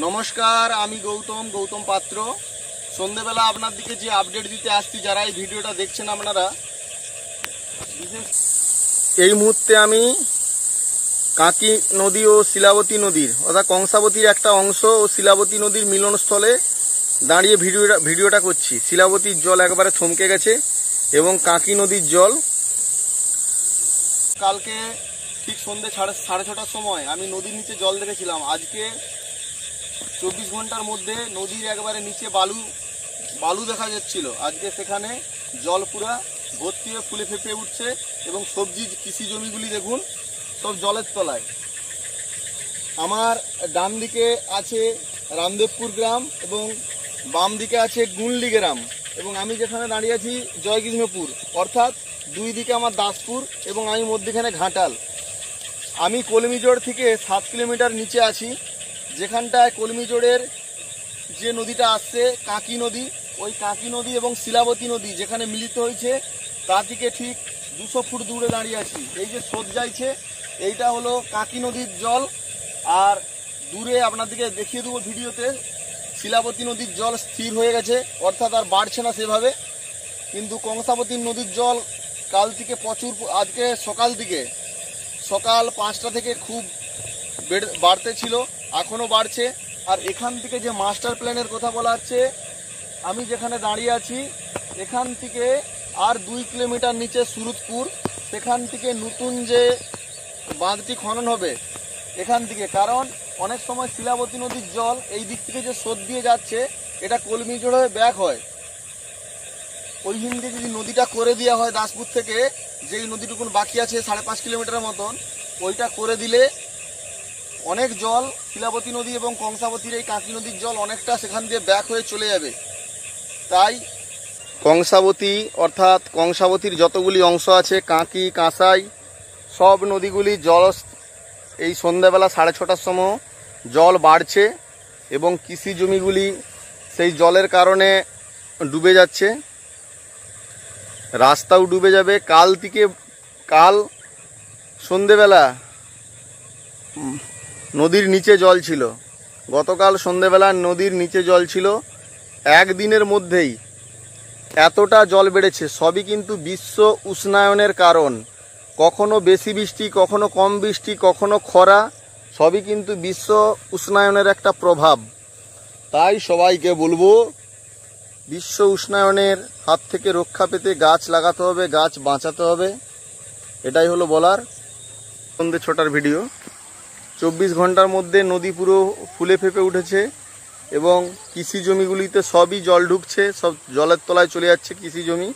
নমস্কার, আমি গৌতম পাত্র। সন্ধ্যেবেলা আপনার দিকে যে আপডেট দিতে আসছি, যারা এই ভিডিওটা দেখছেন আপনারা, এই মুহূর্তে আমি কাঁকি নদী ও শিলাবতী নদীর অর্থাৎ কংসাবতীর একটা অংশ ও শিলাবতী নদীর মিলনস্থলে দাঁড়িয়ে ভিডিওটা করছি। শিলাবতীর জল একবারে থমকে গেছে এবং কাঁকি নদীর জল কালকে ঠিক সন্ধ্যে 6:30টার সময় আমি নদীর নিচে জল দেখেছিলাম। আজকে 24 ঘন্টার মধ্যে নদীর একবারে নিচে বালু দেখা যাচ্ছিল। আজকে সেখানে জল পুরা ভর্তি হয়ে ফুলে ফেঁপে উঠছে এবং কৃষি জমিগুলি দেখুন সব জলের তলায়। আমার ডান দিকে আছে রামদেবপুর গ্রাম এবং বাম দিকে আছে গুনলি গ্রাম এবং আমি যেখানে দাঁড়িয়ে আছি জয়কৃষ্ণপুর, অর্থাৎ দুই দিকে আমার দাসপুর এবং আমি মধ্যখানে ঘাটাল। আমি কলমিজোড় থেকে 7 কিলোমিটার নিচে আছি, যেখানটায় কলমিজোড়ের যে নদীটা আসছে কাঁকি নদী, ওই কাঁকি নদী এবং শিলাবতী নদী যেখানে মিলিত হয়েছে তা থেকে ঠিক 200 ফুট দূরে দাঁড়িয়ে আছি। এই যে স্রোত যাইছে এইটা হলো কাঁকি নদীর জল, আর দূরে আপনাদেরকে দেখিয়ে দেবো ভিডিওতে শিলাবতী নদীর জল স্থির হয়ে গেছে, অর্থাৎ আর বাড়ছে না সেভাবে। কিন্তু কংসাবতী নদীর জল কাল থেকে প্রচুর, আজকে সকাল 5টা থেকে খুব বাড়তে ছিল, এখনও বাড়ছে। আর এখান থেকে যে মাস্টার প্ল্যানের কথা বলা হচ্ছে, আমি যেখানে দাঁড়িয়ে আছি এখান থেকে আর 2 কিলোমিটার নিচে সুরুৎপুর, সেখান থেকে নতুন যে বাঁধটি খনন হবে এখান থেকে। কারণ অনেক সময় শিলাবতী নদীর জল এই দিক থেকে যে স্রোত দিয়ে যাচ্ছে এটা কলমিজোড় হয়ে ব্যাক হয়। ওই হিন্দে যদি নদীটা করে দেওয়া হয় দাসপুর থেকে, যেই নদীটুকুন বাকি আছে 5.5 কিলোমিটার মতন, ওইটা করে দিলে অনেক জল শিলাবতী নদী এবং কংসাবতীর এই কাঁকি নদীর জল অনেকটা সেখান দিয়ে ব্যাক হয়ে চলে যাবে। তাই কংসাবতী অর্থাৎ কংসাবতীর যতগুলি অংশ আছে, কাঁকি কাঁসাই সব নদীগুলি জল এই সন্ধ্যাবেলা 6:30টার সময় জল বাড়ছে এবং কৃষি জমিগুলি সেই জলের কারণে ডুবে যাচ্ছে, রাস্তাও ডুবে যাবে। কাল সন্ধ্যেবেলা নদীর নিচে জল ছিল, গতকাল সন্ধ্যেবেলা নদীর নিচে জল ছিল। একদিনের মধ্যেই এতটা জল বেড়েছে, সবই কিন্তু বিশ্ব উষ্ণায়নের কারণ। কখনো বেশি বৃষ্টি, কখনো কম বৃষ্টি, কখনো খরা, সবই কিন্তু বিশ্ব উষ্ণায়নের একটা প্রভাব। তাই সবাইকে বলবো বিশ্ব উষ্ণায়নের হাত থেকে রক্ষা পেতে গাছ লাগাতে হবে, গাছ বাঁচাতে হবে, এটাই হলো বলার। সন্ধ্যে 6টার ভিডিও। 24 ঘন্টার মধ্যে নদী পুরো ফুলে ফেঁপে উঠেছে এবং কৃষি জমিগুলিতে সবই জল ঢুকছে, সব জলের তলায় চলে যাচ্ছে কৃষি জমি।